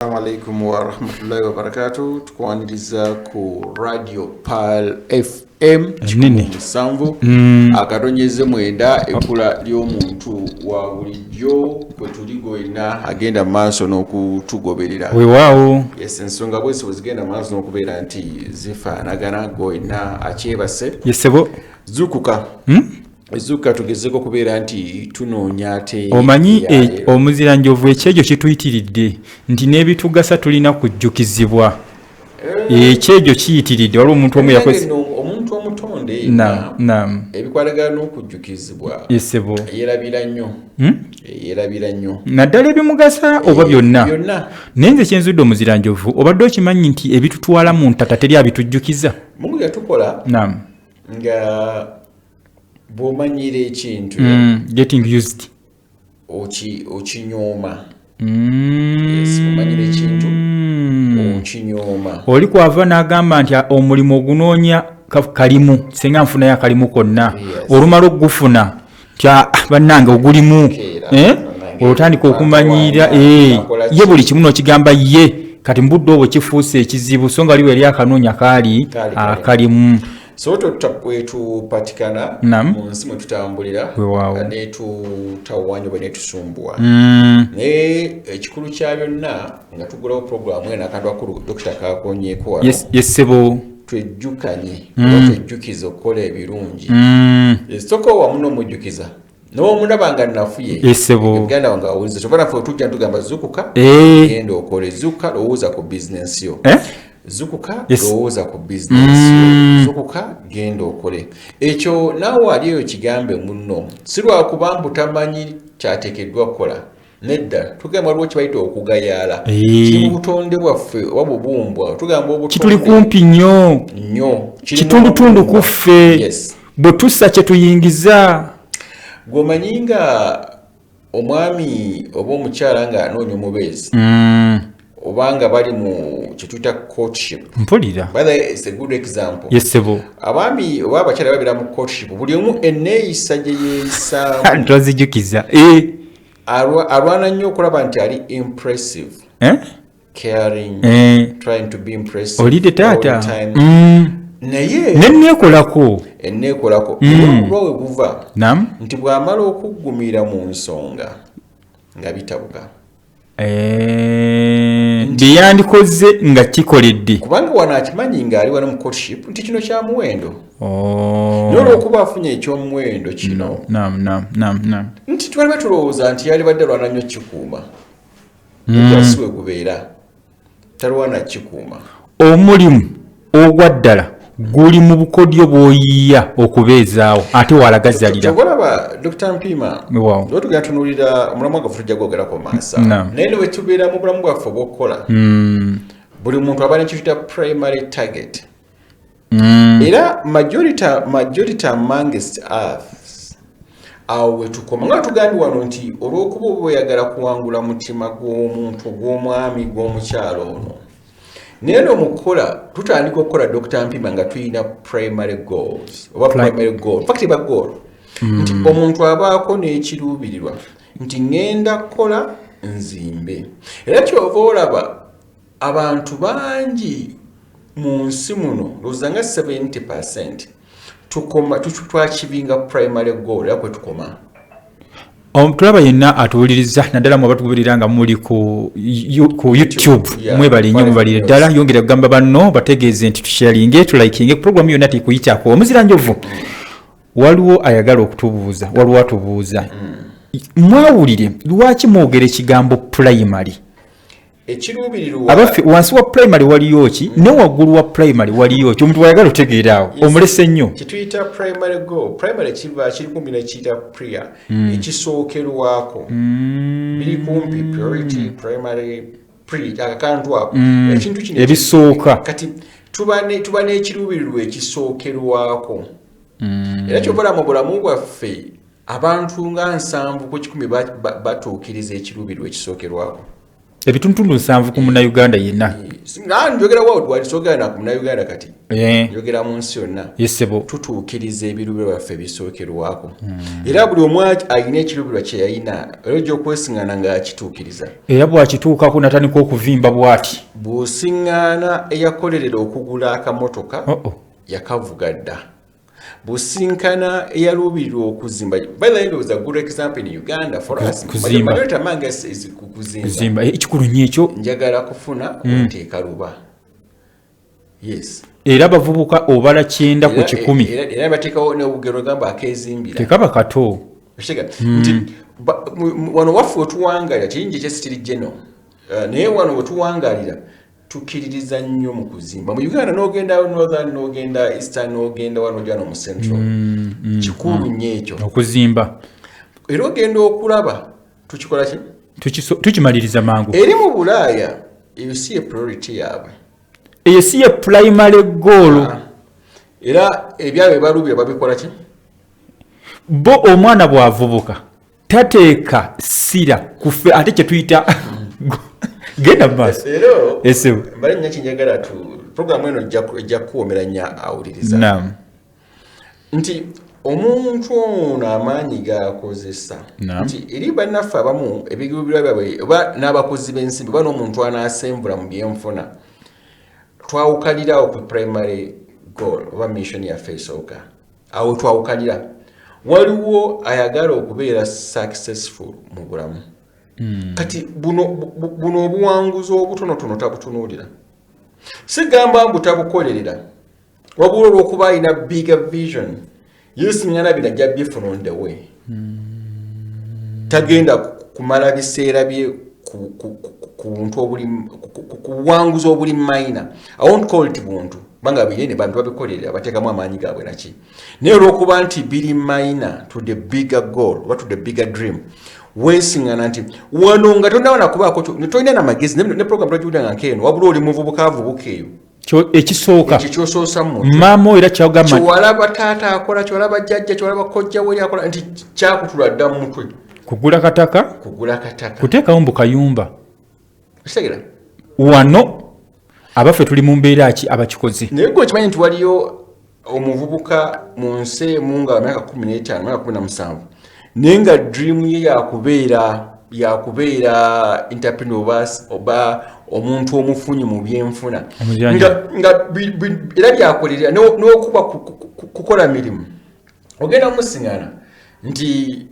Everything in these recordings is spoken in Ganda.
Assalamu alaikum wa rahmatullahi wa barakatuh. Tukwaniriza ku Radio Pal FM Musanvu akatonyeze mwenda ekula ly'omuntu wa bulijjo kwe tuligoina agenda maaso n'okutugoberera. Weewaawo. Yes, ensonga bwese zigenda maaso n'okubeera nti zifaanagana goina akyebase. Yesebo. Zukuka. Ezuka tugezeko kubeera nti tunoonya ate omanyi omuzira njovu ekyejo kituyitiridde nti n'ebitugasa tulina kujjukizibwa ekyejo kiyitiridde waliwo omuntu omu yakoze omuntu omutonde naam ebikwalagana n'okujjukizibwa yesebo yerabira nnyo naddala ebimugasa oba byonna naye nze kyenzudde omuzira njovu obadde okimanyi nti ebitutwala mu ntata teri abitujjukiza Mungu yatukola naam nga bw'omanyira ekintu getting used okinyooma yes, omanyira ekintu okinyooma oli kwava n'agamba nti omulimu ogunoonya kalimu senga nfunayo akalimu konna olumala okugufuna tya bannange ogulimu olutandika okumanyira ye buli kimu n'okigamba ye kati mu budde obwo kifuuse ekizibu so nga waliwo eri akanoonya kaali akalimu so tupatikana mu nsi mwe tutambulira ne tutawanya bwe ne tusumbuwa naye ekikulu kya byonna nga tugulawo programu ena akantu akulu Dr. Kakonyeeko wano yesebo twejjukanye twejjukiza okukola ebirungi esitoko wamu n'omujjukiza n'omulaba nga nafuye eganda wange awuliza kyova naffe otujja ntugamba zukuka genda okole zukuka lowooza ku bizinensi yo zukuka lowooza ku bizinensi zukuka genda okole ekyo naawe waliyo kigambe munno si lwakuba mbu tamanyi kyateekeddwa kukola nedda tugamba waliwo kibayita okugayaala kiri mu butonde bwaffe oba bubumbwa tugamba obutonde kituli kumpi nnyo kitundutundu ku ffe bwe tussa kye tuyingiza gw'omanyi nga omwami oba omukyala nga anoonya omubeezi obanga bali mu kituyita courtship mpulira it's a good example yesebo abaami oba abakyala babira mu courtship buli omu enneeyisa gye yeeyisaamu twazijukiza alwana nnyo okulaba nti ali impressive caring trying to be impressive olide taata naye nenneekolako olwa we buva nti bw'amala okuggumira mu nsonga nga bitabuka byeyandikoze nga kikoledde kubanga wano akimanyi ng'ali wano mu courtship nti kino kya muwendo naye olw'okuba afunye ekyomuwendo kino nti twaliba tulowooza nti yali badde alwana nnyo kikuuma si we gubeera talwana kikuuma omulimu ogwa ddala guli mu bukodyo bw'oyiiya okubeezaawo ate walagazalira olaba Dr. Mpima tugenda tunuulira omulamu gwaffe tujja gwogerako maaso naye we tubeera mu bulamu bwaffe obw'okukola buli muntu aba nekituyita primary target era majority amongst us awo we tukoma nga tugambye wano nti olw'okuba oba oyagala kuwangula mutima gw'omuntu gw'omwami gw'omukyalo ono naye n'omukola tutandika okukola Dr. Mpima nga tulina primary goals oba primary goal factiba goal nti omuntu abaako n'ekiruubirirwa nti ngenda kukola nzimbe era kyova olaba abantu bangi mu nsi muno lowooza nga 70% twakibinga primary goal era kwe tukoma tulaba yenna atuwuliriza naddala mwe batuwulira nga muli ku YouTube mwebali nnyo mubalire ddala yongera kugamba banno bategeeze nti tusharinge tulayikinge programu yonna tekuyitako omuzira njovu waliwo ayagala okutubuuza waliwo atubuuza mwawulire lwaki mwogera ekigambo primary ekiruubirirwa abaffe wansi wa primary waliyo ki ne waggulu wa primary waliyo ki omuntu wayagala otegeeraawo omulese nnyo kituyita primary goal primary kiba kiri kumpi nekiyita prior ekisookerwako biri kumpi priority primary akantu ako ekintu kino ebisooka kati tuba n'ekiruubirirwa ekisookerwako era kyobala mu bulamu bwaffe abantu nga 7 ku 10 batuukiriza ekiruubirirwa ekisookerwako ebitundu 7 ku munnauganda yenna njogera worldwide sogera na Uganda kati njogera mu nsi yonna tutuukiriza ebirubirwa byaffe bisookerwako era buli omu alina ekirubirwa kye yalina era ojja okwesiŋŋaana ng'akituukiriza era bw'akituukako natandika okuvimba bw'ati bw'osiŋŋaana eyakolerera okugula akamotoka yakavuga dda businkana eyaluubirira okuzimba. By the way, there was a good example in Uganda for us. Kuzimba. Kuzimba. Ekikulu nnyo ekyo. Njagala kufuna okuteeka luba. Yes. Era bavubuka obala 9 ku 10. Era bateekawo n'obugero gamba akeezimbira. Tekaba kato. Nti wano waffe otuwangalira kiringi kyesitirijjeno. Naye wano wetuwangalira tukiririza nnyo mu kuzimba. Mu Uganda n'ogenda northern n'ogenda eastern n'ogenda wano gyano mu central. Kikulu nnyo ekyo. Okuzimba. Era ogenda okulaba tukikola ki? Tukimaliriza mangu. Eri mu Bulaaya eyo si ye priority yaabwe. Eyo si ye primary goal. Era ebyabwe balubira babikola ki? Bo omwana bw'avubuka tateeka sira kufe ate kye tuyita genda maaso. Ero mbali nnyo kinjagala tu programu eno ejja kuwoomera nnyo awuliriza. Naam. Nti omuntu ono amaanyi g'akozesa nti eri bannaffe abamu ebigubirwa byabwe oba n'abakozi b'ensimbi oba n'omuntu anaasembula mu byenfuna twawukalira ku primary goal oba mission yaffe esooka awo twawukalira waliwo ayagala okubeera successful mu bulamu. Kati buno obuwanguzi obutonotono tabutunuulira. Sigamba mbu tabukolerera wabula olw'okuba alina bigger vision yesiŋŋana binajja bifuna on the way. Tagenda kumala biseera bye ku buntu obuli ku buwanguzi obuli minor. I won't call it buntu banga binene bantu babikolerera bateekamu amaanyi gaabwe naki naye olw'okuba nti biri minor to the bigger goal or to the bigger dream wesiŋŋana nti wano nga tondawana kubaako tolina namagezi ne program twagiwulira nkeeno wabula oli muvubuka avubuka eyo ekisooka ekyokyosoosa mu maama era kyagamba kyewalaba taata akola kyewalaba jjajja kyewalaba kojja weri akola nti kyakutula dda mu mutwe kugula kataka kuteekawo mbu kayumba kitegera wano abaffe tuli mu mbeera ki abakikoze naye gwe okimanyi nti waliyo omuvubuka mu nsi emu nga myaka 15 myaka 17 naye nga dream ye yakubeera entrepreneur oba omuntu omufunyi mu byenfuna nga era byakolerera n'okuba kukola mirimu ogenda musiŋŋana nti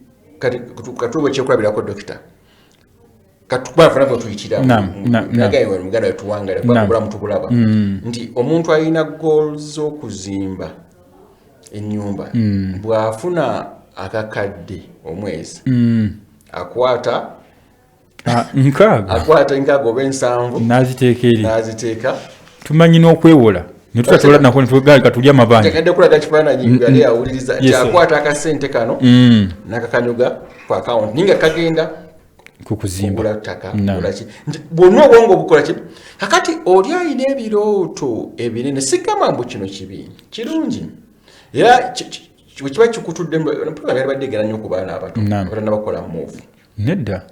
katuba ekyekulabirako dokita katubafuna tuyitira nagaye muganda wetuwangala kubulamu tubulaba nti omuntu alina goal z'okuzimba ennyumba bw'afuna akakadde omwezi akwata nkaaga oba 7 n'aziteeka tumanyi n'okwewola netutatola nako netugaalika tulya amabanja tekadde kulaga kifaananyi yali awuliriza nti akwata akasente kano n'akakanyuga ku account ninga kagenda kukuzimba ttaka bwonna obwongo bukola ki kakati oli alina ebirooto ebinene sigamba mbu kino kibi kirungi era kiba kikutudde program yali badde egera nnyo ku baana abato abatana bakola move nedda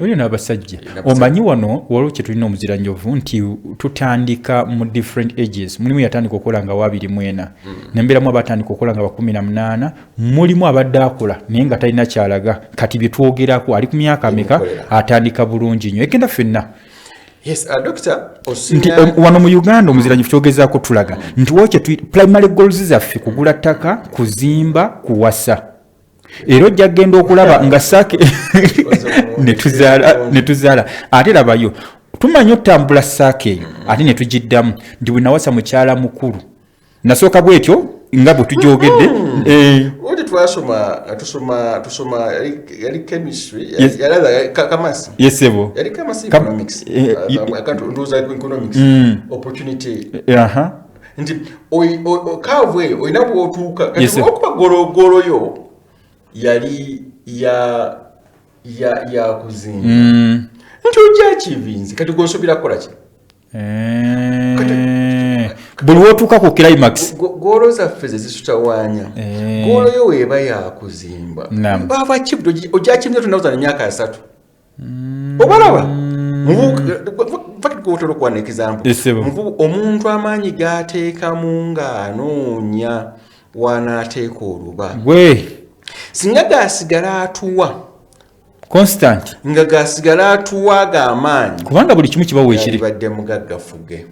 oli n'abasajja omanyi wano waliwo kye tulina omuziranjovu nti tutandika mu different ages mulimu yatandika okukola nga 24 nembeeramu abatandika okukola nga 18 mulimu abadde akola naye nga talina kyalaga kati bye twogerako ali ku myaka ameka atandika bulungi nnyo egenda ffenna. Yes, doctor, nti wano mu Uganda omuziranyifu kyogezaako tulaga nti wokye primary goals zaffe kugula ttaka kuzimba kuwasa era ojja genda okulaba nga saake netuzaala ate labayo tumanyi otambula saake eyo ate netugiddamu nti bwe nawasa mukyala mukulu nasooka bwetyo nga bwe tugyogedde oti tusoma yali chemistry yali kamasi yesebo yali kamasi economics ndoza economics opportunity nti kavwe oyina bw'otuuka kati okuba gologolo yali ya kuzimba nti ojja kivinzi kati gwosuubira kukola ki buli wotuuka ku climax goolo zaffe ze zitutawaanya goolo yo weeba yakuzimba bava kibuto ojja kimye tunabuza emyaka 3 obalaba fakitokotolo kwa example omuntu amaanyi gateekamu ng'anoonya wanaateeka oluba singa gasigala atuwa constant nga gasigala atuwa g'amaanyi kubanga buli kimu kibawo ekiri badde mugaggafuge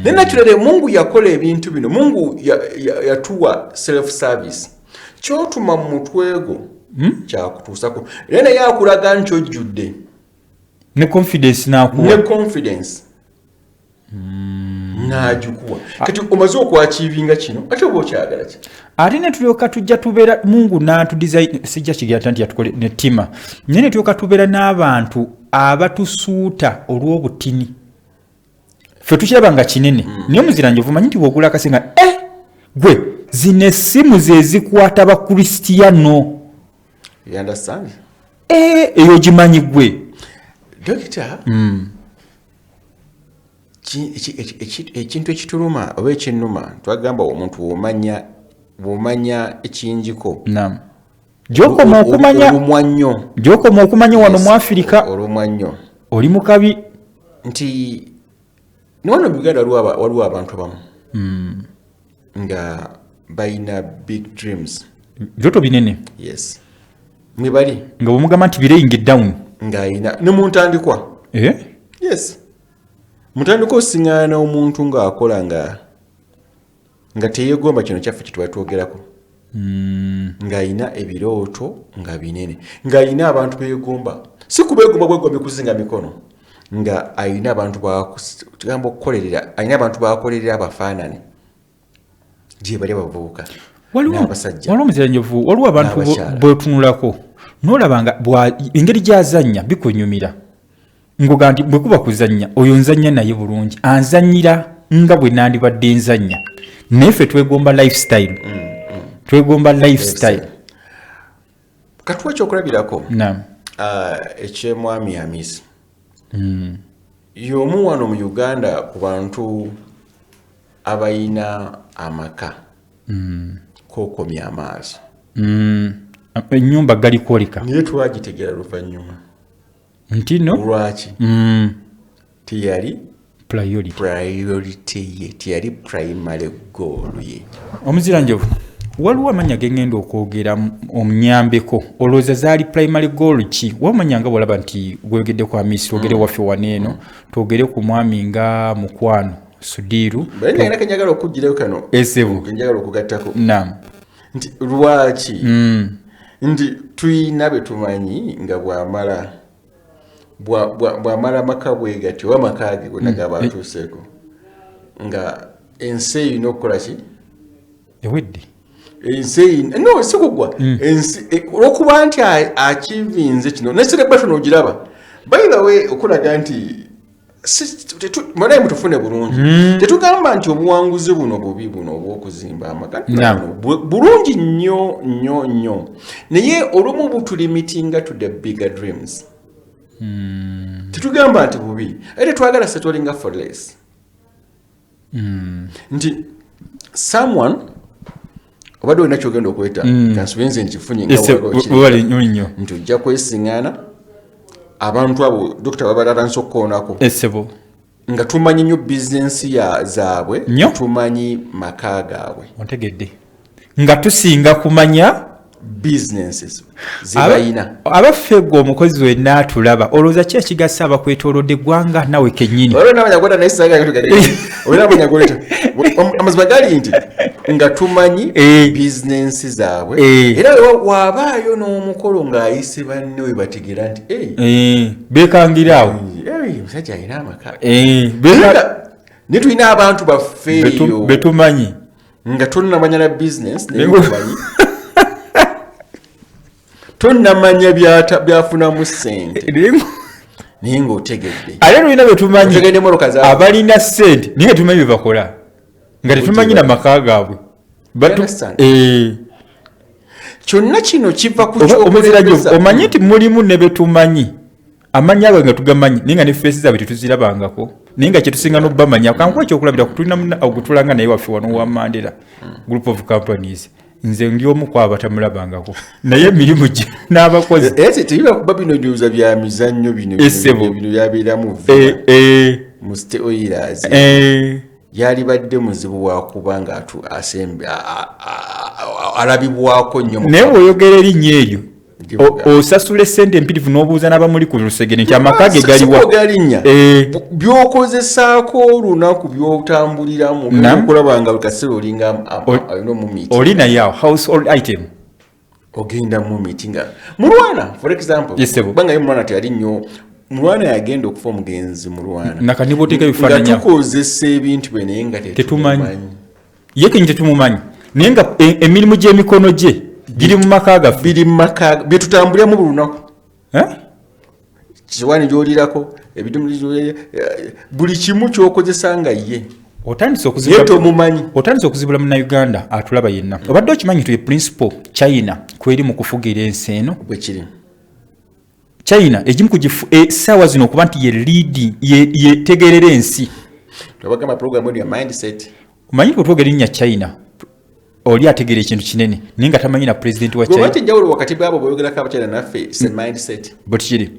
ne naturally Mungu yakola ebintu bino. Mungu yatuwa self service kyotuma mu mutwego kyakutuusako era naye akulaga nti ojjudde ne confidence n'agikuwa kati omaze okwakiivinga kino ate oba okyagala ki ate ne tulyoka tujja tubeera Mungu n'atudesign sijja kigera nti yatukole ne ttima naye ne tulyoka tubeera n'abantu abatusuuta olw'obutini ffe tukiraba nga kinene naye omuziranjovu manyi nti bw'ogula akasenga gwe zino essimu ze zikwata bakristiano eyo gimanyi gwe dokita ekintu ekituluma oba ekinnuma twagamba omuntu bw'omanya ekiyinjiko gy'okoma okumanya wano mu Afirika olumwa nnyo oli mu kabi nti niwano mu Uganda waliwo abantu bamu nga balina big dreams byoto binene yes mwebali nga bwemugamba nti bireyingi down ng'ayina ne mu ntandikwa yes mutandika osiŋŋaana omuntu ng'akola nga teyeegomba kino kyaffe kye tuba twogerako ng'ayina ebirooto nga binene ng'ayina abantu beegomba si kubeegomba bwegomba kuzinga mikono nga ayina abantu tugamba okukolerera ayina abantu bakolerera abafaanane gye bali abavubuka n'abasajja waliwo omuziranyovu waliwo abantu bwetunulako n'olaba nga engeri gy'azannya bikunyumira ngoga nti bwe kuba kuzannya oyo nzannya naye bulungi anzannyira nga bwe nandibadde nzannya naye ffe twegomba lifestyle katuwa ekyokulabirako ekyemwami Hamisi y'omu wano mu Uganda ku bantu abayina amaka kookomya amaaso ennyumba gali kwoleka naye twagitegeera luvannyuma nti no lwaki teyali priority ye teyali primary goal ye omuziranjovu waliwo amanya gengenda okwogera omunyambeko olowooza zaali primary goal ki wamanya nga bwolaba nti gwegedde kwa Hamisi twogere waffe waneeno twogere ku mwami nga Mukwano Sudiru njagala okugirayo kano njagala okugattako nti lwaki nti tuyina betumanyi nga bw'amala maka bwegati oba maka ge gonna gaba atuuseeko nga ensi eyina okukola ki ewedde ensi no si kugwa olwokuba nti akivinze kino ne celebration ogiraba by the way okulaga nti mwanaye mutufune bulungi tetugamba nti obuwanguzi buno bubi buno obw'okuzimba amaka bulungi nnyo naye olumu butulimitinga to the bigger dreams tetugamba nti bubi ate twagala settlinga for less nti someone obadde olina kyogenda okweta kansubenze nkifunye nti ojja kwesiŋŋaana abantu abo dokita babalatandise okukoonako nga tumanyi nnyo bizinensi zaabwe tumanyi maka gaabwe ontegedde nga tusinga kumanya businesses zibayina abaffe gwe omukozi wenna atulaba olowooza ki ekigasa abakwetoolodde eggwanga nawe kennyini amazima gali nti nga tumanyi bizinensi zaabwe era waabaayo n'omukolo ng'ayise banne we bategeera nti beekangiraawo omusajja alina amaka ne tulina abantu baffeeyo betumanyi nga tonnamanya na bizinensi nayemanyi tonnamanya byafunamu ssente naye ng'otegedde ate tulina betumanyi abalina ssente naye nga tumanyi bye bakola nga tetumanyi na maka gaabwe kyonna kino kiva ku ky'omuzirajovu omanyi nti mulimu ne betumanyi amanya ago nga tugamanyi naye nga ne feesi zaabwe tetuzirabangako naye nga kyetusinga n'obbamanya kankuba ekyokulabira tulina ogutulanga naye waffe wano wa Mandela group of companies nze ndi omu ku abatamulabangako naye emirimu gye n'abakozi ese tebiba kuba bino ndowooza bya mizannyo bino byabeeramu mu State Oilers yali badde muzibu wakuba nga alabibwako nnyo naye bw'oyogera erinnya eryo osasula essente empitirivu n'obuuza n'abamuli ku lusegere nti amaka ge galiwa by'okozesaako olunaku by'otambuliramu okulaba nga kaseera olinga alina omumiti oli naye awo household item ogenda mu miti nga mulwana for example kubanga ye mulwana teyali nnyo mulwana yagenda okufa omugenzi mulwana nakaniboteeka ebifaananya nga tukozesa ebintu bye naye nga tetumanyi ye kenyi tetumumanyi naye nga emirimu gy'emikono gye giri mu maka gaffe biri mu maka bye tutambuliramu buli lunaku kiwani gy'olirako ebidumuli buli kimu ky'okozesa nga ye otandise okuzibula munnauganda atulaba yenna obadde okimanyi tuye principal China kweri mu kufugira ensi eno bwekiri China egimu essaawa zino okuba nti ye leading yetegerera ensi tubagamba program ya mindset omanyi kutwogera erinnya China oli ategeera ekintu kinene naye nga tamanyi na president wa China gwewati njawulo wakati bwabo bweyogerako abakyala naffe se mindset bwekiri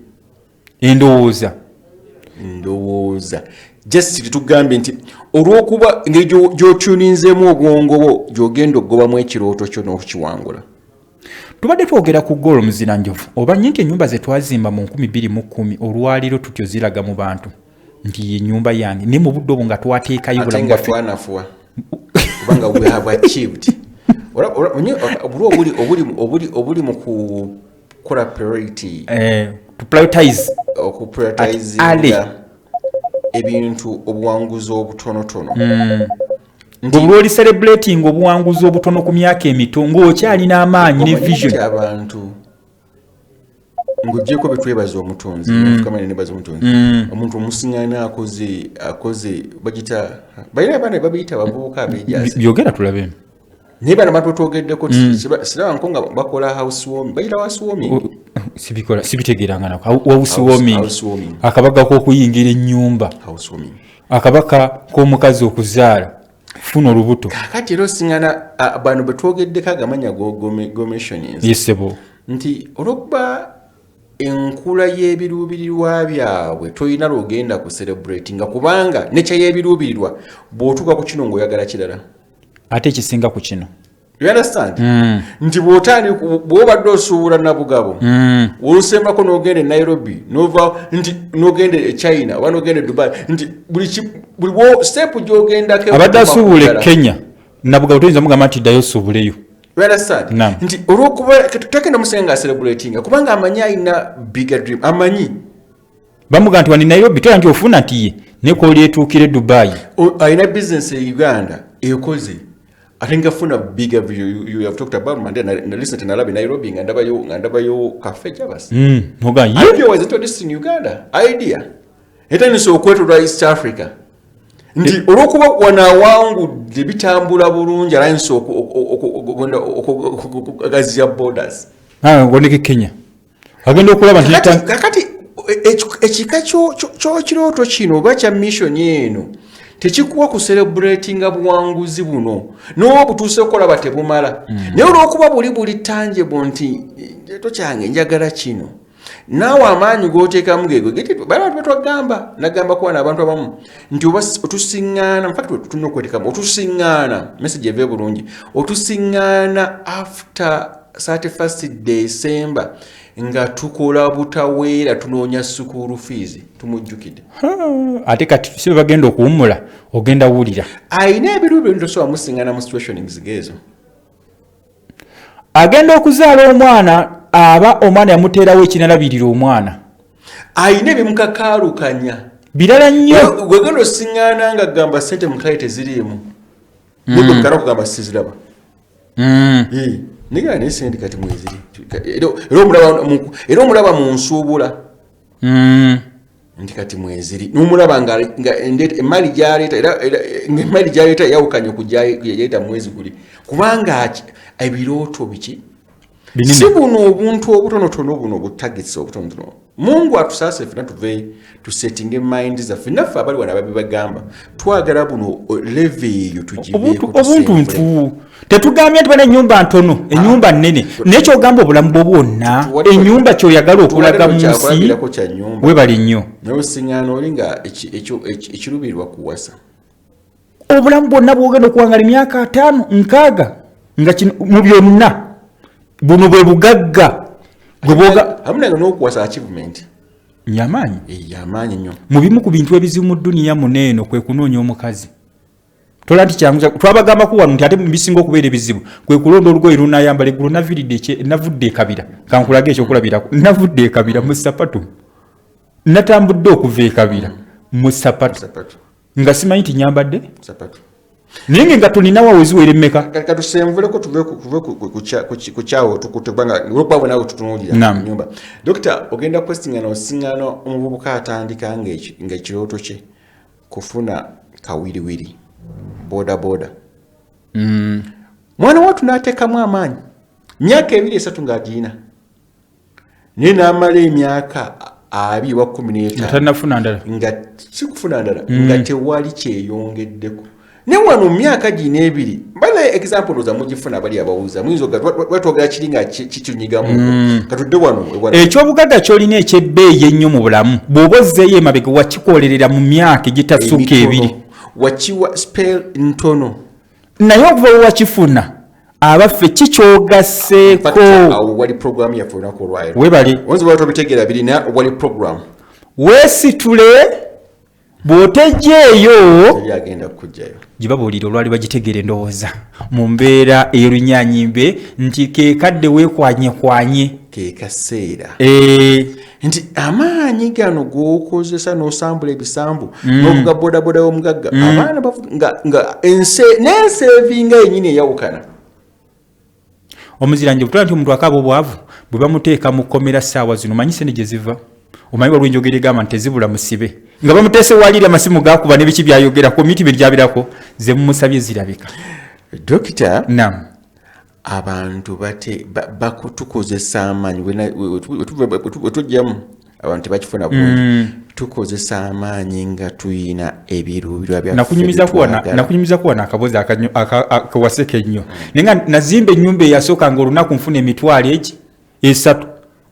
endowooza just tugambye nti olw'okuba ngeri gy'otuninzeemu obwongo bwo gy'ogenda okugobamu ekirooto kyo n'okukiwangula tubadde twogera ku ggoolo muzinanjovu oba nti ennyumba ze twazimba mu 2010 olwaliro tutyo ziraga mu bantu nti ye nnyumba yange naye mu budde obwo nga twateekayo bulamu bwaffe twanafuwa kubanga we have achieved obuli mu kukola priority to prioritize ebintu obuwanguzi obutonotono ng'obulwa oli celebrating obuwanguzi obutono ku myaka emito ng'okyalina amaanyi ne vision abantu ng'oggyeko betwebaza omutonzi tukamanya nebaza omutonzi omuntu omusiŋŋaana akoze bagita balina abaana babiyita bavubuka abeejaza byogera tulabe naye bana bantu twogeddeko siraba nko nga bakola housewarming bayita housewarming sibitegeeranga nako housewarming akabaga k'okuyingira ennyumba akabaka k'omukazi okuzaala funa olubuto kakati era osiŋŋaana bano bwe twogeddeko agamanya gomissionings yesebo nti olwokuba enkula y'ebiruubirirwa byabwe toyina lwogenda ku celebratinga kubanga nekya y'ebiruubirirwa bw'otuuka ku kino ng'oyagala kirala ate ekisinga ku kino you understand nti bw'obadde osuubula nabugabo olusembako n'ogenda e Nairobi nova nti n'ogenda e China oba n'ogenda e Dubai nti buli step gy'ogendako abadde asuubula e Kenya nabugabo toyinza mugamba nti ddayo osuubuleyo you understand nti olw'okuba tutagenda musenga celebrating kubanga amanyi alina bigger dream amanyi bamuga nti wani Nairobi toya nti ofuna nti ye nekooli etuukire Dubai alina business e Uganda ekoze ate ngafuna bigger you have talked about Mandela na listen na labi Nairobi ngandabayo cafe jabas muga ye idea was introduced in Uganda idea etani so kwetula East Africa ndi olwokuba wana wangu bitambula bulungi alliance okugazia borders ngoneke Kenya agenda okulaba nti kakati ekika kirooto kino oba kya mission eno tekikuwa ku celebratinga buwanguzi buno n'obutuuse okulaba tebumala naye olw'okuba buli tangible nti tokyange njagala kino naawe amaanyi g'oteekamu geego bantu betwagamba nagamba kuba n'abantu abamu nti otusiŋŋaana infact tulina okweteekamu otusiŋŋaana message eve bulungi otusiŋŋaana after 31st December nga tukola butaweera tunoonya school fees tumujjukidde ate kati si bagenda okuwummula ogenda wulira ayina ebiruubiro ntosobola musiŋŋaana mu situationings geezo agenda okuzaala omwana aba omwana yamuteerawo ekinalabirira omwana ayina ebimukakaalukanya birala nnyo gwegenda osiŋŋaana nga gamba ssente mukale teziriimu nibwe mukana okugamba siziraba nigera naye sente kati mweziri era omulaba mu nsuubula nti kati mweziri n'omulaba nga emmali gyaleeta yawukanye okujyaleeta mwezi guli kubanga ebirooto biki si buno obuntu obutonotono buno obutagisa obutonotono Mungu atusaase fena tuve tusetting mind zaffe naffe abali wana babibagamba twagala buno level yo tujibeeko obuntu tetugambye nti bana ennyumba ntono ennyumba nnene n'ekyo ogamba obulamu bwo bwonna ennyumba ky'oyagala okulaga mu nsi webali nnyo n'osiŋŋaana oli nga ekirubirwa kuwasa obulamu bwonna bwogenda okuwangala emyaka 5-6 nga mu byonna buno bwe bugagga hamunanga n'okuwasa achievement yamaanyi nnyo mu bimu ku bintu ebizibu mu dduniya muneeno kwe kunoonya omukazi tola nti kyangu twabagambako wano nti ate bisinga okubeera ebizibu kwe kulonda olugoye lunayambala eggulu navudde ekabira kankulage ekyokulabirako navudde ekabira mu sapatu natambudde okuva ekabira mu sapatu nga simanyi ti nyambadde sapatu ninge nga tulina waweziwere emmeka katusemvuleko tuve ku kyawo tukutebanga olwokuba nawe tutunuulira nyumba dokita ogenda kwesiŋŋaana osiŋŋaana omuvubuka atandika ng'ekirooto kye kufuna kawiriwiri boda mwana watu n'ateekamu amaanyi myaka 2-3 ng'agiina naye n'amala emyaka 2-15 nga sikufuna ndala nga tewali kyeyongeddeko ne wano myaka gino 2 mbala example oza mugifuna bali abawuza mwizo watwagala kiringa kikinyigamu katudde wano ekyobugagga kyolina ekyebbeeyi ennyo mu bulamu bw'oba ozzeeyo emabega wakikolerera mu myaka egitasukka 2 wakiwa spell ntono naye okuva wakifuna abaffe kikyogasseeko wali program yaffe olunaku olwaleero webali onzi bwatwa bitegeera birina wali program weesitule bw'otejeeyo yagenda kujjayo gibabuulira olwali bagitegeera endowooza mu mbeera ey'olunyanyimbe nti keekadde weekwanyekwanye keekaseera nti amaanyi gano g'okozesa n'osambula ebisambu n'ovuga bodaboda y'omugagga abaana nga n'enseevinga yennyini eyawukana omuziranje butula nti omuntu akaaba obwavu bwe bamuteeka mu kkomera ssaawa zino omanyi sente gye ziva omanyi walwo enjogera egamba nti tezibula musibe nga bamuteese waliira amasimu gakuba n'ebiki byayogera komiti bye lyabirako ze mumusabye zirabika dokita nam abantu tukozesa amaanyi wetujjamu abantu tebakifuna bulungi tukozesa amaanyi nga tuyina ebiruubirwa nakunyumiza kuwana akabozi akawaseka ennyo naye nga nazimba ennyumba eyasooka ng'olunaku nfuna emitwalo 3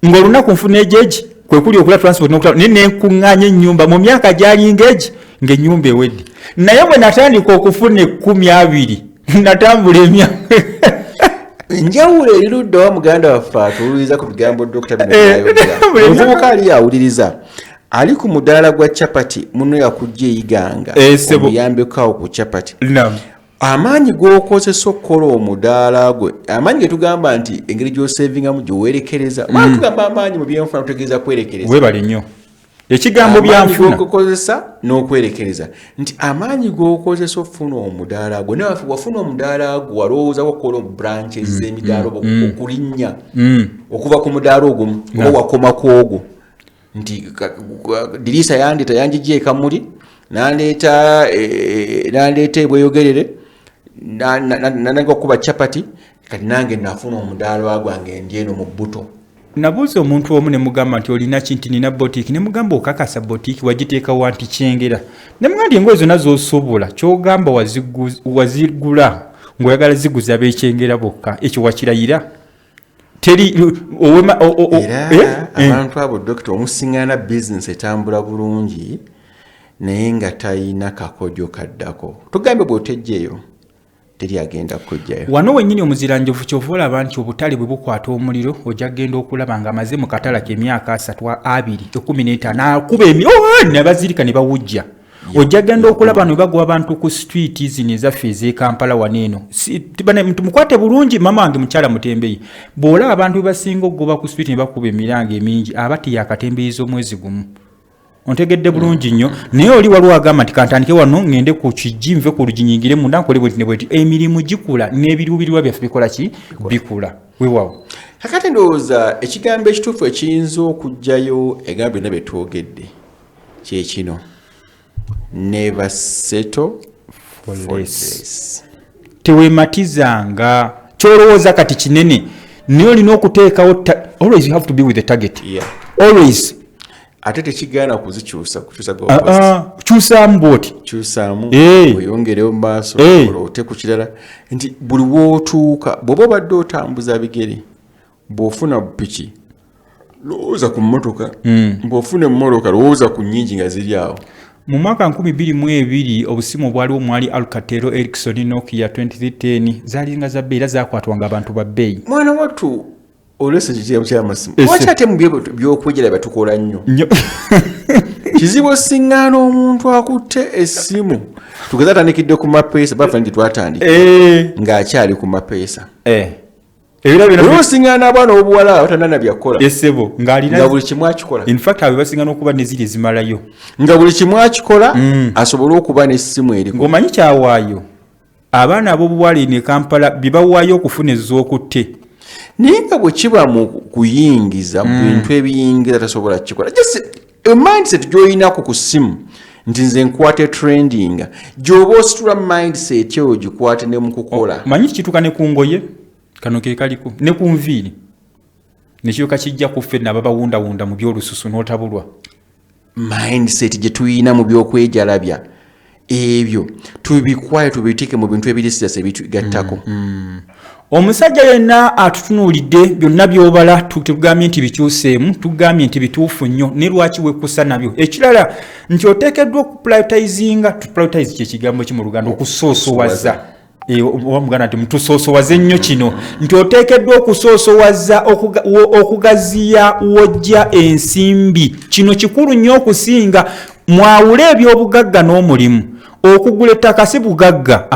ng'olunaku nfuna egi kwe kuli okula transport n'okutala naye nenkuŋŋaanya ennyumba mu myaka gyalinga egi ng'ennyumba ewedde naye bwe natandika okufuna 12 natambula emyaka njawulo erirudde wa muganda waffe atuwuliriza ku bigambo dokita binayogera omuvubuka ali awuliriza ali ku mudaala gwa chapati muno yakujja eyiganga omuyambekaawo ku chapati amaanyi g'okozesa okukola omudaala gwe amaanyi getugamba nti engeri gy'osevingamu gyeweerekereza tugamba amaanyi mu byenfuna tutegeeza kwerekereza webali nnyo ekigambo byanfuna g'okozesa n'okwerekereza nti amaanyi g'okozesa okufuna omudaala gwe naye wafuna omudaala gwe walowooza wakola branches z'emidaala okulinnya okuva ku mudaala ogumu oba wakomako ogwo nti diriisa yandeeta yanjijja ekamuli nandeeta ebweyogerere nananga okuba chapati kati nange nafuna omudaala gwange ndi eno mu bbuto nabuuza omuntu omu ne mugamba nti olina kinti nina botiki ne mugamba okakasa botiki wagiteekawo anti kyengera ne mugamba engoye zonna z'osobola kyogamba wazigula ng'oyagala ziguza ab'ekyengera bokka ekyo wakirayira teri abantu abo dokita omusiŋŋaana bizinesi etambula bulungi naye nga talina kakodyo kaddako tugambe bw'otejjeeyo teri agenda kujjayo wano wennyini omuziranjovu kyova olaba nti obutale bwe bukwata omuliro ojja kgenda okulaba nga amaze mu katala k'emyaka 3-15 akuba ne bazirika ne bawujja ojja kgenda okulaba ne bagwa abantu ku street zino ezaffe ez'e Kampala waneeno tumukwate bulungi mama wange mukyala mutembeyi bw'olaba abantu bwe basinga okugoba ku street ne bakuba emiranga emingi abati yakatembeyiza omwezi gumu ontegedde bulungi nnyo naye oli waliwo agamba nti kantandike wano ngende ku kigi nve ku luginyingire munda nkole bweti ne bweti emirimu gikula n'ebiruubirirwa byaffe bikola ki bikula weewaawo kakati ndowooza ekigambo ekituufu ekiyinza okujjayo egambo byonna bye twogedde kyekino never settle for less teweematizanga kyolowooza kati kinene niyo olina okuteekawo always you have to be with the target. Always. Ate tekigaana kuzikyusa kyusaamu bwoti kyusaamu oyongerewo mu maaso ote ku kirala nti buli wootuuka bw'oba obadde otambuza bigere bw'ofuna piki lowooza ku mmotoka bw'ofuna emmotoka lowooza ku nnyingi nga ziri awo. Mu mwaka 2022 obusimu obwaliwo mwali Alcatel, Ericsson, Nokia 2310 zaalinga za bbeera zaakwatwanga abantu ba bbeeyi. Mwana wattu olwese kitiibwa ky'amasimu lwaki ate mu byokwejera batukola nnyo kizibu osiŋŋaana omuntu akutte essimu tugeza atandikidde ku mapeesa bafa nti twatandika ng'akyali ku mapeesa osiŋŋaana abaana obuwala batanana byakola esebo nga buli kimu akikola in fact abo basiŋŋaana okuba neziri ezimalayo nga buli kimu akikola asobole okuba n'essimu eriko ng'omanyi kyawaayo abaana ab'obuwala ne Kampala bye bawaayo okufuna ez'okutte naye nga bwe kiba mu kuyingiza mu bintu ebiyingiza tasobola kukikola just mindset gy'oyinako ku ssimu nti nze nkwate trending gy'oba ositula mindset eyo gikwate ne mu kukola. Manyi kituuka ne ku ngoye kano ke kaliko ne ku nviiri nekyoka kijja ku ffe nabo bawundawunda mu by'olususu n'otabulwa. Mindset gye tuyina mu by'okwejalabya ebyo tubikwaye tubiteeke mu bintu ebirisirasa ebitugattako. Omusajja yenna atutunuulidde byonna by'obala tugambye nti bikyuseemu tugambye nti bituufu nnyo ne lwaki wekkusa nabyo. Ekirala nti oteekeddwa okupriotizinga tupriotize kyekigambo ki mu Luganda okusoosowaza oba muganda nti mutusoosowaze nnyo kino nti oteekeddwa okusoosowaza okugaziya wojja ensimbi. Kino kikulu nnyo okusinga mwawule eby'obugagga n'omulimu. Okugula ettaka si bugagga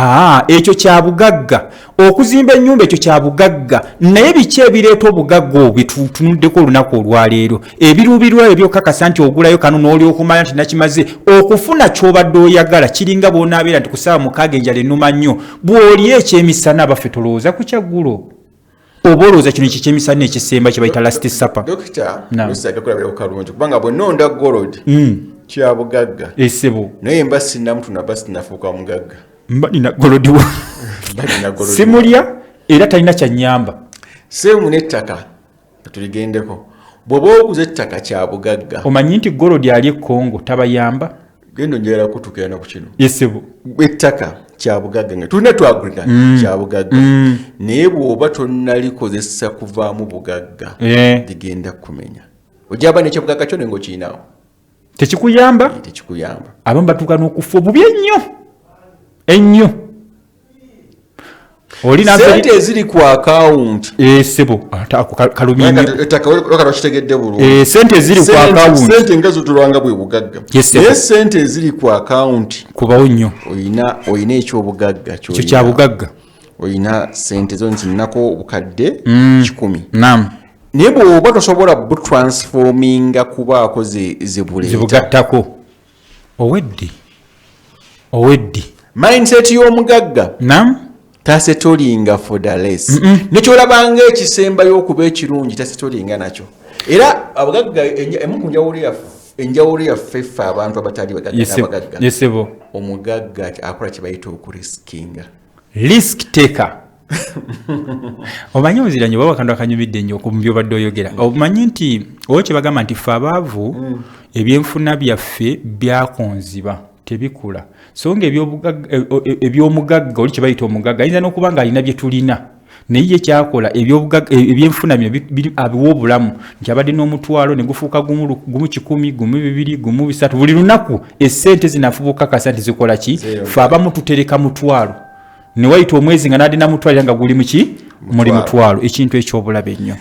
ekyo kya bugagga. Okuzimba ennyumba ekyo kya bugagga. Naye biki ebireeta obugagga obwo bitutunuddeko olunaku olwaleero ebiruubirwa ebyokakasa nti ogulayo kano n'olyokumanya nti nakimaze okufuna ky'obadde oyagala kiringa bw'onaabeera nti ku ssaawa 6 enjala ennuma nnyo bw'oli ekyemisana baffe tulowooza ku kyaggulo oba olowooza kino ekyemisana ekisemba kye bayita last supper. Dokita lusagakulabira kalungi kubanga bwe nonda gold kya bugagga esebo naye mba sinnamutu naba sinnafuuka mugagga mba nina golodiwa simulya era talina kyanyamba semu n'ettaka tuligendeko bw'oba oguza ettaka kya bugagga omanyi nti golodi ali Kongo tabayamba gendo njera kutukirana ku kino esebo ettaka kya bugagga nga tulina twagulika kya bugagga naye bw'oba tonnalikozesa kuvaamu bugagga ligenda kumenya ojaba n'ekyo bugagga kyo nengo kiinawo tekikuyamba abamu batuuka n'okufa obubi ennyo sente eziri ku account sebo kitegedde bulungi sente eziri ku account sente nga zitulwanga bwe bugagga naye sente eziri ku account kubawo nnyo oyina ekyobugagga kyo kya bugagga oyina sente zo nti nnako obukadde 10 naye bw'oba tosobola butransforminga kubaako zibugattako oweddi mindset y'omugagga tasetolinga for the less nekyolabanga ekisembayo okuba ekirungi tasetolinga nakyo era abagagga emu ku enjawulo yaffe ffe abantu abatali bagagga omugagga akola kye bayita okuriskinga risk taker. Omanyi omuziranyi baba kandu akanyumidde nnyo ku byobadde oyogera omanyi nti owo kye bagamba nti ffe abaavu ebyenfuna byaffe byakonziba tebikula so nga ebyomugagga oli kye bayita omugagga ayinza n'okuba nga alina bye tulina naye ye kyakola ebyenfuna bino abiwa obulamu nti abadde n'omutwalo ne gufuuka gumu 100 gumu 2 gumu 3 buli lunaku essente zinafubuka kasa nti zikola ki ffe abamu tutereka mutwalo ne wayita omwezi nga n'adde namutwalira nga guli muki muli mutwalo ekintu ekyobulabe ennyo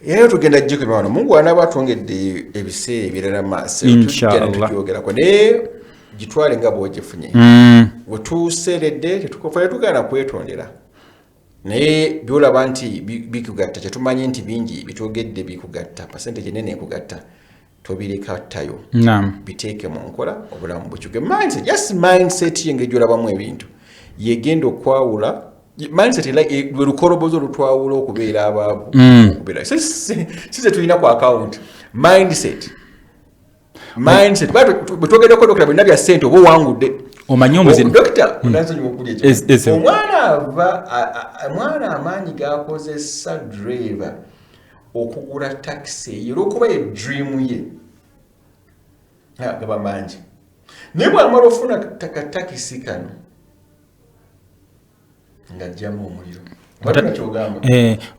era tugenda jjukira wano Mungu anaaba atwongedde ebiseera ebirala maaso tukyogerako naye gitwale nga bw'ogifunye we tuseeredde tetugaana kwetondera naye byolaba nti bikugatta kyetumanyi nti bingi bitwogedde bikugatta percentage enene ekugatta tobirekattayo biteeke mu nkola obulamu bukyuke mindset yenge gyolabamu ebintu yegenda okwawula mindset like lwe lukorobozo olutwawula okubeera abaavu okubeera size tulina ku account mindset bwetwogeddeko dokera byonna bya ssente oba owangudde omanyi omuzino dokita unazonyo okuli omwana amaanyi gakozesa driver okugula taxi yolwokuba ye dream ye gaba mangi naye bwamala ofuna takisi kano ng'ajjamu omuliro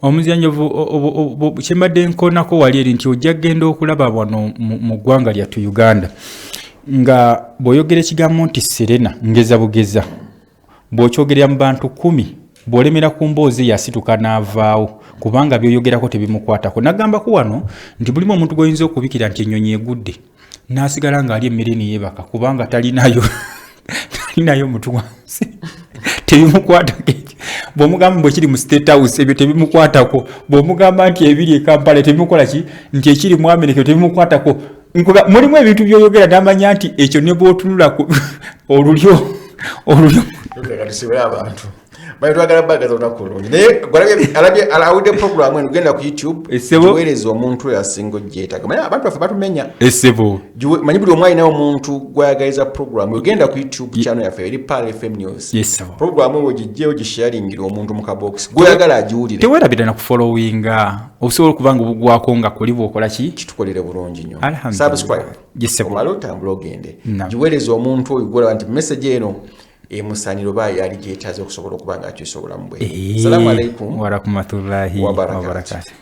omuzyanjovu kyembadde nkonako wali eri nti ojja kgenda okulaba wano mu ggwanga lyattu Uganda nga bw'oyogera ekigambo nti Serena ngeza bugeza bw'okyogerera mu bantu 10 bw'olemera ku mboozi yasituka n'avaawo kubanga by'oyogerako tebimukwatako nagambako wano nti bulimu omuntu gw'oyinza okubikira nti ennyonyi egudde n'asigala ng'ali emmere neyeebaka kubanga talinayo mutu wansi tebimukwatako bw'omugamba bwe kiri mu State House ebyo tebimukwatako bw'omugamba nti ebiri e Kampala tebimukola ki nti ekiri mu America tebimukwatako mulimu ebintu by'oyogera n'amanya nti ekyo ne bw'otunula olulyo abantu bayitwagala bagaza olunaku olungi naye alawudde program eno genda ku YouTube giweereza omuntu oyo asinga ojjeetaaga manye abantu baffe batumenya essebo manyi buli omu alinayo omuntu gwayagaliza program ogenda ku YouTube channel yaffe eri Pal FM News program eyo gijjeewo gisharingira omuntu mu kabox gwayagala agiwulire teweerabira na kufollowinga okusobola okuba nga obugwako nga kuli bwokola ki kitukolere bulungi nnyo subscribe omala otambula ogende giweereza omuntu oyo gwolaba nti message eno emusaniro bayi yali gyetaaze okusobola okuba nga akyusa obulamu bwe. Assalamu alaikum wa rahmatullahi wa barakatuh.